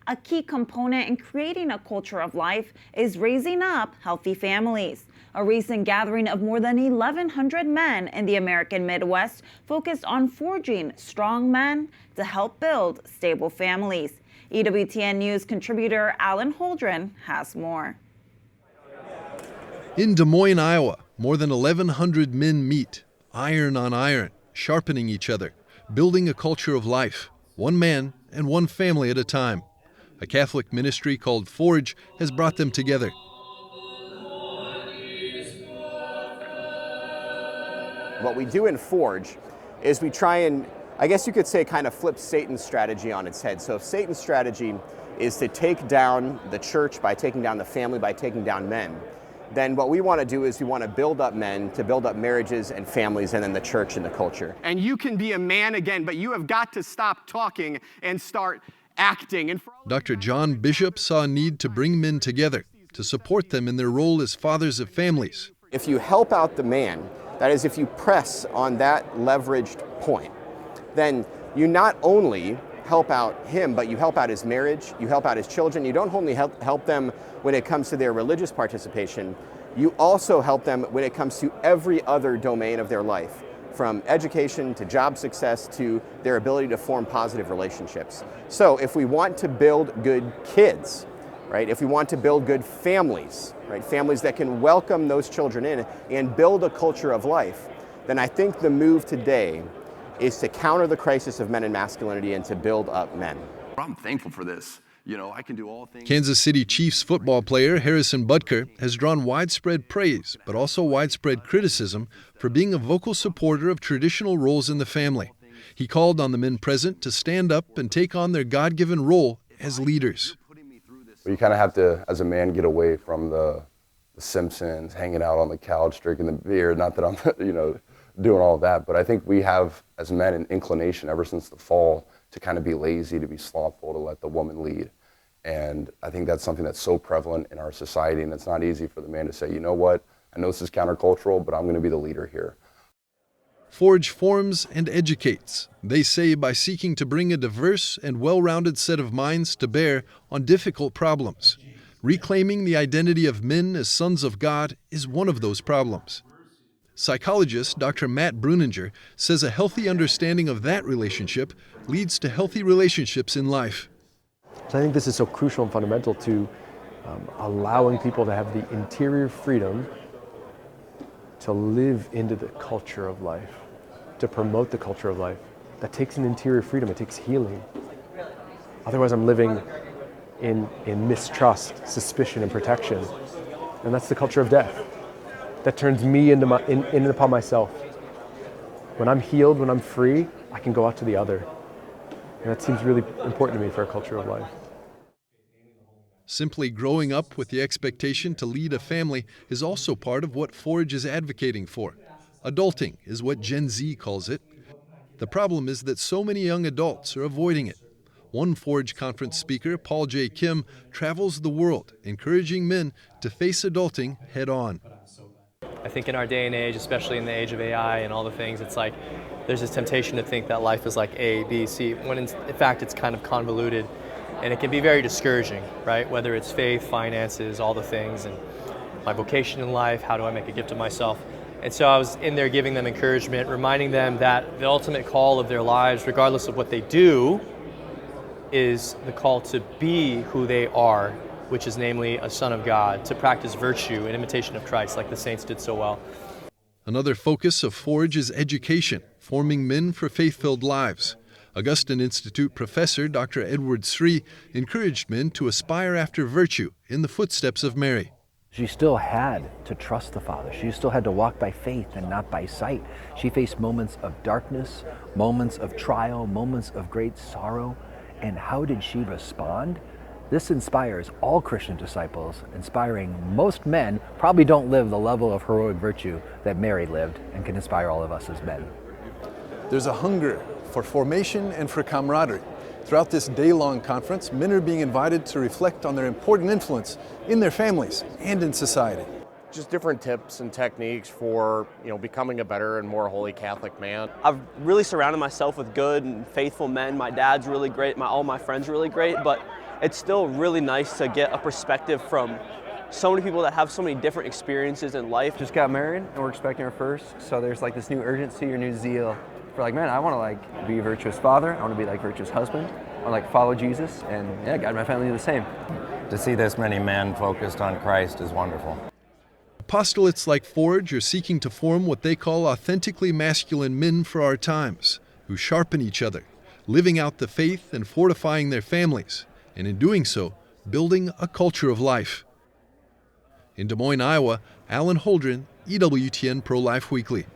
a key component in creating a culture of life is raising up healthy families. A recent gathering of more than 1,100 men in the American Midwest focused on forging strong men to help build stable families. EWTN News contributor Alan Holdren has more. In Des Moines, Iowa, more than 1,100 men meet, iron on iron, sharpening each other, building a culture of life, one man and one family at a time. A Catholic ministry called Forge has brought them together. What we do in Forge is we try and, I guess you could say, kind of flip Satan's strategy on its head. So if Satan's strategy is to take down the church by taking down the family, by taking down men, then what we want to do is we want to build up men, to build up marriages and families, and then the church and the culture. And you can be a man again, but you have got to stop talking and start acting. And Dr. John Bishop saw a need to bring men together, to support them in their role as fathers of families. If you help out the man, that is, if you press on that leveraged point, then you not only help out him, but you help out his marriage, you help out his children. You don't only help them when it comes to their religious participation, you also help them when it comes to every other domain of their life, from education to job success to their ability to form positive relationships. So if we want to build good kids, right, if we want to build good families, right, families that can welcome those children in and build a culture of life, then I think the move today is to counter the crisis of men and masculinity and to build up men. I'm thankful for this. You know, I can do all things. Kansas City Chiefs football player Harrison Butker has drawn widespread praise, but also widespread criticism for being a vocal supporter of traditional roles in the family. He called on the men present to stand up and take on their God-given role as leaders. You kind of have to, as a man, get away from the Simpsons, hanging out on the couch, drinking the beer. Not that I'm, doing all of that, but I think we have, as men, an inclination ever since the fall to kind of be lazy, to be slothful, to let the woman lead. And I think that's something that's so prevalent in our society, and it's not easy for the man to say, you know what, I know this is countercultural, but I'm going to be the leader here. Forge forms and educates, they say, by seeking to bring a diverse and well-rounded set of minds to bear on difficult problems. Reclaiming the identity of men as sons of God is one of those problems. Psychologist Dr. Matt Bruninger says a healthy understanding of that relationship leads to healthy relationships in life. So I think this is so crucial and fundamental to allowing people to have the interior freedom to live into the culture of life, to promote the culture of life. That takes an interior freedom, it takes healing. Otherwise I'm living in mistrust, suspicion, and protection. And that's the culture of death. That turns me in and upon myself. When I'm healed, when I'm free, I can go out to the other. And that seems really important to me for a culture of life. Simply growing up with the expectation to lead a family is also part of what Forge is advocating for. Adulting is what Gen Z calls it. The problem is that so many young adults are avoiding it. One Forge conference speaker, Paul J. Kim, travels the world, encouraging men to face adulting head on. I think in our day and age, especially in the age of AI and all the things, it's like there's this temptation to think that life is like A, B, C, when in fact it's kind of convoluted, and it can be very discouraging, right? Whether it's faith, finances, all the things, and my vocation in life, how do I make a gift of myself? And so I was in there giving them encouragement, reminding them that the ultimate call of their lives, regardless of what they do, is the call to be who they are, which is namely a son of God, to practice virtue in imitation of Christ, like the saints did so well. Another focus of Forge is education, forming men for faith-filled lives. Augustine Institute professor Dr. Edward Sri encouraged men to aspire after virtue in the footsteps of Mary. She still had to trust the Father. She still had to walk by faith and not by sight. She faced moments of darkness, moments of trial, moments of great sorrow. And how did she respond? This inspires all Christian disciples, inspiring most men probably don't live the level of heroic virtue that Mary lived, and can inspire all of us as men. There's a hunger for formation and for camaraderie. Throughout this day-long conference, men are being invited to reflect on their important influence in their families and in society. Just different tips and techniques for, becoming a better and more holy Catholic man. I've really surrounded myself with good and faithful men. My dad's really great, all my friends are really great, but it's still really nice to get a perspective from so many people that have so many different experiences in life. Just got married and we're expecting our first, so there's like this new urgency or new zeal for like, man, I want to like be a virtuous father, I want to be like virtuous husband, I want to like follow Jesus, and yeah, God and my family do the same. To see this many men focused on Christ is wonderful. Apostolates like Forge are seeking to form what they call authentically masculine men for our times, who sharpen each other, living out the faith and fortifying their families, and in doing so, building a culture of life. In Des Moines, Iowa, Alan Holdren, EWTN Pro-Life Weekly.